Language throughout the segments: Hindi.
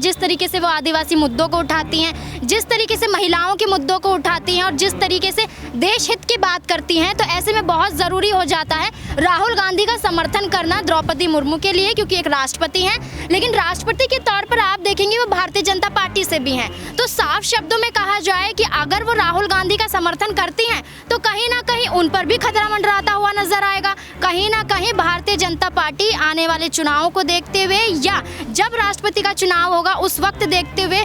जिस तरीके से वो आदिवासी मुद्दों को उठाती हैं, जिस तरीके से महिलाओं के मुद्दों को उठाती हैं और जिस तरीके से देश हित की बात करती हैं, तो ऐसे में बहुत ज़रूरी हो जाता है राहुल गांधी का समर्थन करना द्रौपदी मुर्मू के लिए, क्योंकि एक राष्ट्रपति हैं, लेकिन राष्ट्रपति के तौर पर आप देखेंगे वो भारतीय जनता पार्टी से भी हैं। तो साफ शब्दों में कहा जाए कि अगर वो राहुल गांधी का समर्थन करती हैं तो कहीं ना कहीं उन पर भी खतरा मंडराता हुआ नजर आएगा। कहीं ना कहीं भारतीय जनता पार्टी आने वाले चुनावों को देखते हुए या जब राष्ट्रपति का चुनाव होगा उस वक्त देखते हुए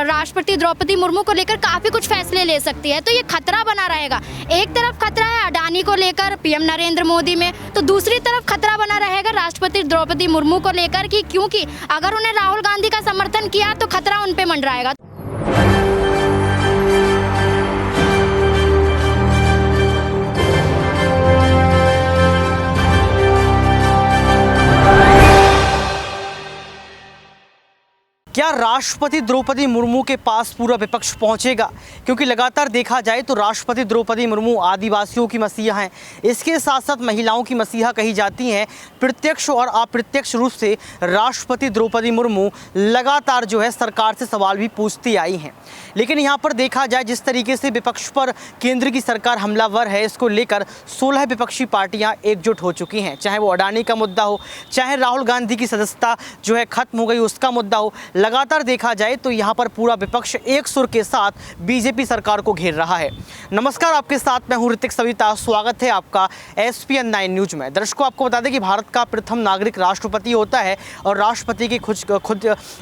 राष्ट्रपति द्रौपदी मुर्मू को लेकर काफ़ी कुछ फैसले ले सकती है। तो ये खतरा बना रहेगा। एक तरफ खतरा है अडानी को लेकर पीएम नरेंद्र मोदी में, तो दूसरी तरफ खतरा बना रहेगा राष्ट्रपति द्रौपदी मुर्मू को लेकर कि क्योंकि अगर उन्हें राहुल गांधी का समर्थन किया तो खतरा उन पे मंडराएगा। क्या राष्ट्रपति द्रौपदी मुर्मू के पास पूरा विपक्ष पहुंचेगा? क्योंकि लगातार देखा जाए तो राष्ट्रपति द्रौपदी मुर्मू आदिवासियों की मसीहा हैं, इसके साथ साथ महिलाओं की मसीहा कही जाती हैं। प्रत्यक्ष और अप्रत्यक्ष रूप से राष्ट्रपति द्रौपदी मुर्मू लगातार जो है सरकार से सवाल भी पूछती आई हैं। लेकिन यहाँ पर देखा जाए जिस तरीके से विपक्ष पर केंद्र की सरकार हमलावर है, इसको लेकर 16 विपक्षी पार्टियाँ एकजुट हो चुकी हैं। चाहे वो अडानी का मुद्दा हो, चाहे राहुल गांधी की सदस्यता जो है खत्म हो गई उसका मुद्दा हो, लगातार देखा जाए तो यहाँ पर पूरा विपक्ष एक सुर के साथ बीजेपी सरकार को घेर रहा है। नमस्कार, आपके साथ मैं हूँ ऋतिक सविता। स्वागत है आपका एसपीएन 9 न्यूज में। दर्शकों, आपको बता दें कि भारत का प्रथम नागरिक राष्ट्रपति होता है और राष्ट्रपति के खुद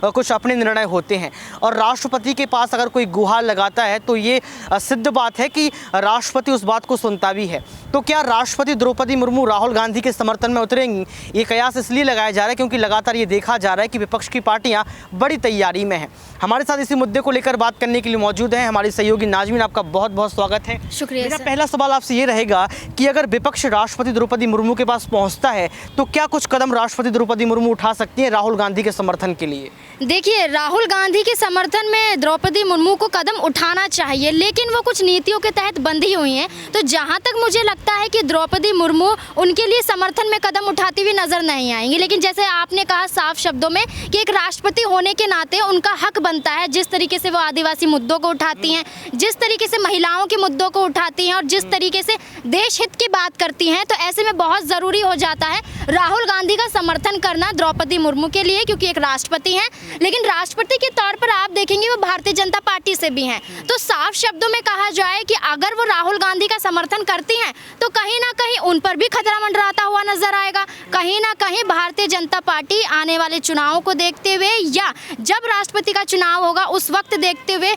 कुछ अपने निर्णय होते हैं और राष्ट्रपति के पास अगर कोई गुहार लगाता है तो ये सिद्ध बात है कि राष्ट्रपति उस बात को सुनता भी है। तो क्या राष्ट्रपति द्रौपदी मुर्मू राहुल गांधी के समर्थन में उतरेंगी? ये कयास इसलिए लगाया जा रहा है क्योंकि लगातार ये देखा जा रहा है कि विपक्ष की पार्टियां बड़ी तैयारी में हैं। हमारे साथ इसी मुद्दे को लेकर बात करने के लिए मौजूद हैं हमारी सहयोगी नाजमीन। आपका बहुत बहुत स्वागत है। शुक्रिया। मेरा पहला सवाल आपसे ये रहेगा कि अगर विपक्ष राष्ट्रपति द्रौपदी मुर्मू के पास पहुंचता है तो क्या कुछ कदम राष्ट्रपति द्रौपदी मुर्मू उठा सकती हैं राहुल गांधी के समर्थन के लिए? देखिए, राहुल गांधी के समर्थन में द्रौपदी मुर्मू को कदम उठाना चाहिए, लेकिन वो कुछ नीतियों के तहत बंधी हुई हैं। तो जहां तक मुझे लगता है कि द्रौपदी मुर्मू उनके लिए समर्थन में कदम उठाती हुई नजर नहीं आएंगी। लेकिन जैसे आपने कहा साफ शब्दों में कि एक राष्ट्रपति होने के नाते उनका हक बनता है, जिस तरीके से वो आदिवासी मुद्दों को उठाती हैं, जिस तरीके से महिलाओं के मुद्दों को उठाती हैं और जिस तरीके से देश हित की बात करती हैं, तो ऐसे में बहुत ज़रूरी हो जाता है राहुल गांधी का समर्थन करना द्रौपदी मुर्मू के लिए, क्योंकि एक राष्ट्रपति हैं, लेकिन राष्ट्रपति के तौर पर आप देखेंगे वो भारतीय जनता पार्टी से भी हैं। तो साफ शब्दों में कहा जाए कि अगर वो राहुल गांधी का समर्थन करती हैं तो कहीं ना कहीं उन पर भी खतरा मंडराता हुआ नजर आएगा। कहीं ना कहीं भारतीय जनता पार्टी आने वाले चुनावों को देखते हुए या जब राष्ट्रपति का चुनाव होगा उस वक्त देखते हुए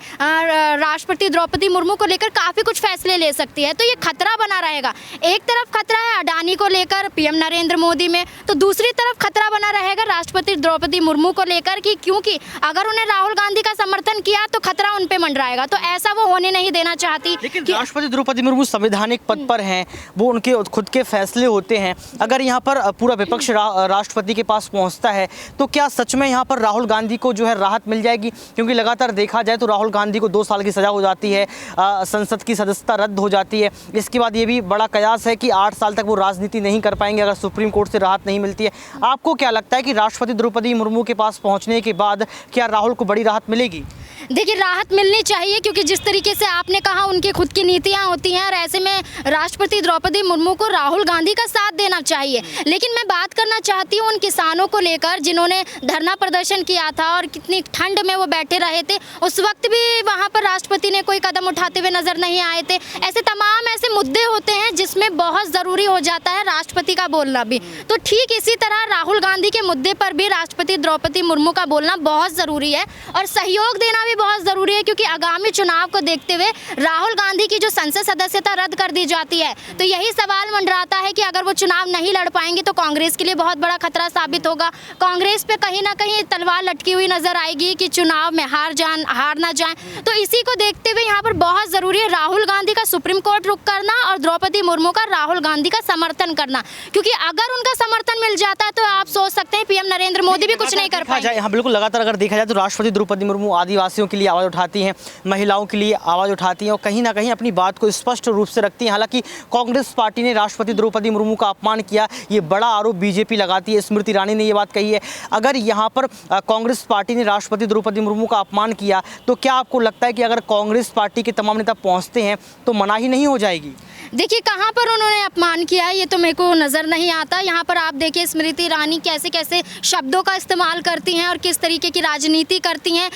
राष्ट्रपति द्रौपदी मुर्मू को लेकर काफ़ी कुछ फैसले ले सकती है। तो ये खतरा बना रहेगा। एक तरफ खतरा है अडानी को लेकर पीएम नरेंद्र मोदी में, तो दूसरी तरफ खतरा बना रहेगा राष्ट्रपति द्रौपदी मुर्मू को लेकर कि क्योंकि अगर उन्हें राहुल गांधी का समर्थन किया तो खतरा उन पे मंडराएगा। तो ऐसा वो होने नहीं देना चाहती। लेकिन राष्ट्रपति द्रौपदी मुर्मू संवैधानिक पद पर हैं, वो उनके खुद के फैसले होते हैं। अगर यहाँ पर पूरा विपक्ष राष्ट्रपति के पास पहुँचता है तो क्या सच में यहाँ पर राहुल गांधी को जो है राहत मिल जाएगी? क्योंकि लगातार देखा जाए तो राहुल गांधी को 2 साल की सज़ा हो जाती है, संसद की सदस्यता रद्द हो जाती है। इसके बाद ये भी बड़ा कयास है कि 8 साल तक वो राजनीति नहीं कर पाएंगे अगर सुप्रीम कोर्ट से राहत नहीं मिलती है। आपको क्या लगता है कि राष्ट्रपति द्रौपदी मुर्मू के पास पहुंचने के बाद क्या राहुल को बड़ी राहत मिलेगी? देखिए, राहत मिलनी चाहिए, क्योंकि जिस तरीके से आपने कहा उनकी खुद की नीतियां होती हैं और ऐसे में राष्ट्रपति द्रौपदी मुर्मू को राहुल गांधी का साथ देना चाहिए। लेकिन मैं बात करना चाहती हूं उन किसानों को लेकर जिन्होंने धरना प्रदर्शन किया था और कितनी ठंड में वो बैठे रहे थे। उस वक्त भी वहां पर राष्ट्रपति ने कोई कदम उठाते हुए नजर नहीं आए थे। ऐसे तमाम ऐसे मुद्दे होते हैं जिसमें बहुत ज़रूरी हो जाता है राष्ट्रपति का बोलना भी। तो ठीक इसी तरह राहुल गांधी के मुद्दे पर भी राष्ट्रपति द्रौपदी मुर्मू का बोलना बहुत ज़रूरी है और सहयोग देना भी बहुत ज़रूरी है, क्योंकि आगामी चुनाव को देखते हुए राहुल गांधी की जो संसद सदस्यता रद्द कर दी जाती है तो यही सवाल मंडराता है कि अगर वो चुनाव नहीं लड़ पाएंगे तो कांग्रेस के लिए बहुत बड़ा खतरा साबित होगा। कांग्रेस पे कहीं ना कहीं तलवार लटकी हुई नजर आएगी कि चुनाव में हार ना जाए। तो इसी को देखते हुए यहाँ पर बहुत ज़रूरी है राहुल गांधी का सुप्रीम कोर्ट रुख करना और द्रौपदी मुर्मू का राहुल गांधी का समर्थन करना, क्योंकि अगर उनका समर्थन मिल जाता है तो आप सोच सकते हैं पीएम नरेंद्र मोदी भी कुछ नहीं कर पाएंगे। हाँ, बिल्कुल। लगातार अगर देखा जाए तो राष्ट्रपति द्रौपदी मुर्मू आदिवासियों आदिवासियों के लिए आवाज़ उठाती हैं, महिलाओं के लिए आवाज़ उठाती हैं और कहीं ना कहीं अपनी बात को स्पष्ट रूप से रखती हैं। हालांकि कांग्रेस पार्टी ने राष्ट्रपति द्रौपदी मुर्मू का अपमान किया, ये बड़ा आरोप बीजेपी लगाती है। स्मृति ईरानी ने ये बात कही है। अगर यहाँ पर कांग्रेस पार्टी ने राष्ट्रपति द्रौपदी मुर्मू का अपमान किया तो क्या आपको लगता है कि अगर कांग्रेस पार्टी के तमाम नेता पहुँचते हैं तो मनाही नहीं हो जाएगी? देखिए कहाँ पर उन्होंने अपमान किया है ये तो मेरे को नज़र नहीं आता। यहाँ पर आप देखिए स्मृति ईरानी कैसे कैसे शब्दों का इस्तेमाल करती हैं और किस तरीके की राजनीति करती हैं,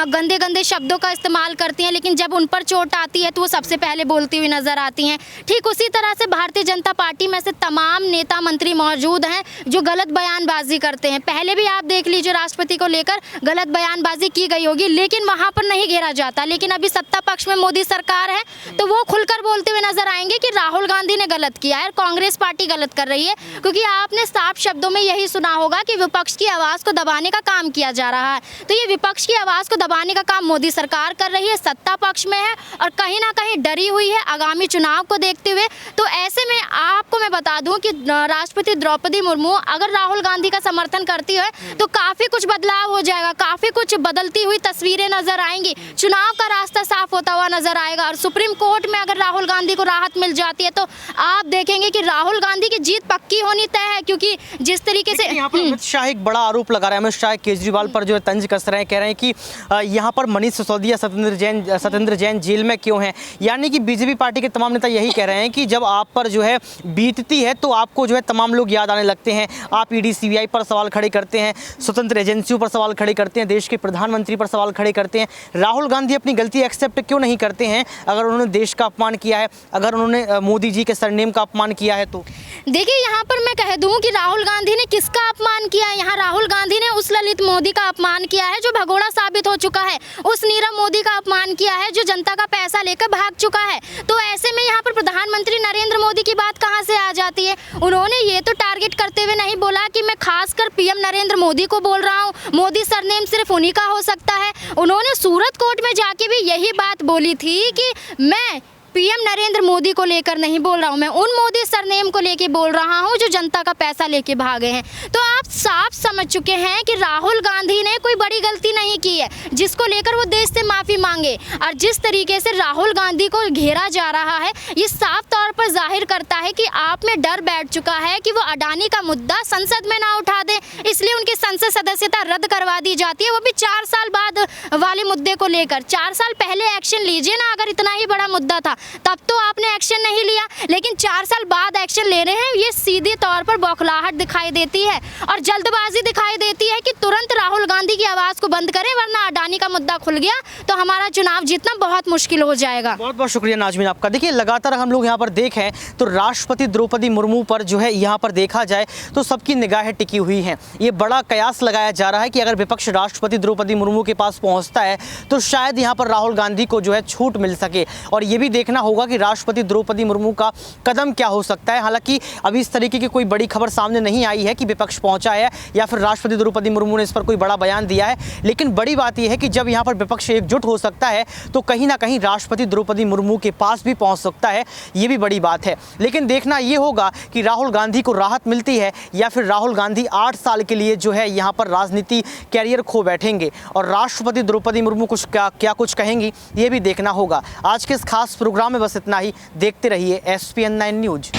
गंदे गंदे शब्दों का इस्तेमाल करती हैं, लेकिन जब उन पर चोट आती है तो वो सबसे पहले बोलती हुई नज़र आती हैं। ठीक उसी तरह से भारतीय जनता पार्टी में से तमाम नेता मंत्री मौजूद हैं जो गलत बयानबाजी करते हैं। पहले भी आप देख लीजिए राष्ट्रपति को लेकर गलत बयानबाजी की गई होगी, लेकिन वहाँ पर नहीं घेरा जाता। लेकिन अभी सत्ता पक्ष में मोदी सरकार है तो वो खुलकर बोलते हुए नजर आएंगे कि राहुल गांधी ने गलत किया है और कांग्रेस पार्टी गलत कर रही है, क्योंकि आपने साफ शब्दों में यही सुना होगा कि विपक्ष की आवाज़ को दबाने का काम किया जा रहा है। तो ये विपक्ष की आवाज़ को दबाने का काम मोदी सरकार कर रही है, सत्ता पक्ष में है और कहीं ना कहीं डरी हुई है आगामी चुनाव को देखते हुए। तो ऐसे में आपको मैं बता दूं कि राष्ट्रपति द्रौपदी मुर्मू अगर राहुल गांधी का समर्थन करती है तो काफ़ी कुछ बदलाव हो जाएगा, काफ़ी कुछ बदलती हुई तस्वीरें नजर आएंगी, चुनाव का रास्ता साफ होता हुआ नजर आएगा। और सुप्रीम कोर्ट में अगर राहुल गांधी को राहत मिल जाती है तो आप देखेंगे कि राहुल गांधी की जीत पक्की होनी तय है, क्योंकि जिस तरीके से यहाँ पर अमित शाह एक बड़ा आरोप लगा रहे हैं। अमित शाह केजरीवाल पर जो है तंज कस रहे हैं, कह रहे हैं कि यहाँ पर मनीष सिसोदिया, सत्येंद्र जैन जेल में क्यों हैं। यानी कि बीजेपी पार्टी के तमाम नेता यही कह रहे हैं कि जब आप पर जो है बीतती है तो आपको जो है तमाम लोग याद आने लगते हैं। आप ईडी सीबीआई पर सवाल खड़े करते हैं, स्वतंत्र एजेंसियों पर सवाल खड़े करते हैं, देश के प्रधानमंत्री पर सवाल खड़े करते हैं। राहुल गांधी अपनी गलती एक्सेप्ट क्यों नहीं करते हैं अगर उन्होंने देश का अपमान किया है, अगर उन्होंने मोदी जी के सरनेम का अपमान किया है? तो देखिए यहाँ पर मैं कह दूं कि राहुल गांधी ने किसका अपमान किया है। यहाँ राहुल गांधी ने उस ललित मोदी का अपमान किया है जो भगोड़ा साबित हो चुका है, उस नीरव मोदी का अपमान किया है जो जनता का पैसा लेकर भाग चुका है। तो ऐसे में यहाँ पर प्रधानमंत्री नरेंद्र मोदी की बात कहाँ से आ जाती है। उन्होंने ये तो टारगेट करते हुए नहीं बोला कि मैं खासकर पीएम नरेंद्र मोदी को बोल रहा हूँ, मोदी सरनेम सिर्फ उन्हीं का हो सकता है। उन्होंने सूरत कोर्ट में जाके भी यही बात बोली थी कि मैं पीएम नरेंद्र मोदी को लेकर नहीं बोल रहा हूँ, मैं उन मोदी सरनेम को लेकर बोल रहा हूँ जो जनता का पैसा लेके भागे हैं। तो आप साफ समझ चुके हैं कि राहुल गांधी ने कोई बड़ी गलती नहीं की है जिसको लेकर वो देश से माफ़ी मांगे। और जिस तरीके से राहुल गांधी को घेरा जा रहा है ये साफ तौर पर जाहिर करता है कि आप में डर बैठ चुका है कि वो अडानी का मुद्दा संसद में ना उठा दे, इसलिए उनकी संसद सदस्यता रद्द करवा दी जाती है, वो भी 4 साल बाद वाले मुद्दे को लेकर। 4 साल पहले एक्शन लीजिए ना, अगर इतना ही बड़ा मुद्दा था तब तो आपने एक्शन नहीं लिया, लेकिन 4 साल बाद एक्शन ले रहे हैं। ये सीधे तौर पर बौखलाहट दिखाई देती है और जल्दबाजी दिखाई देती है कि तुरंत राहुल गांधी की आवाज़ को बंद करें, वरना अडानी का मुद्दा खुल गया तो हमारा चुनाव जीतना बहुत मुश्किल हो जाएगा। बहुत बहुत शुक्रिया नाजमीन आपका। देखिए लगातार हम लोग यहाँ पर देखें तो राष्ट्रपति द्रौपदी मुर्मू पर जो है यहाँ पर देखा जाए तो सबकी निगाहें टिकी हुई हैं। ये बड़ा कयास लगाया जा रहा है कि अगर विपक्ष राष्ट्रपति द्रौपदी मुर्मू के पास पहुँचता है तो शायद यहाँ पर राहुल गांधी को जो है छूट मिल सके। और ये भी देखना होगा कि राष्ट्रपति द्रौपदी मुर्मू का कदम क्या हो सकता है। हालांकि अभी इस तरीके की कोई बड़ी खबर सामने नहीं आई है कि विपक्ष पहुंचा है या फिर राष्ट्रपति द्रौपदी मुर्मू ने इस पर कोई बड़ा बयान दिया है, लेकिन बड़ी बात यह है कि जब यहाँ पर विपक्ष एकजुट हो सकता है तो कहीं ना कहीं राष्ट्रपति द्रौपदी मुर्मू के पास भी पहुंच सकता है, ये भी बड़ी बात है। लेकिन देखना ये होगा कि राहुल गांधी को राहत मिलती है या फिर राहुल गांधी 8 साल के लिए जो है यहाँ पर राजनीति कैरियर खो बैठेंगे और राष्ट्रपति द्रौपदी मुर्मू कुछ क्या कुछ कहेंगी, ये भी देखना होगा। आज के इस खास प्रोग्राम में बस इतना ही। देखते रहिए SPN9 न्यूज।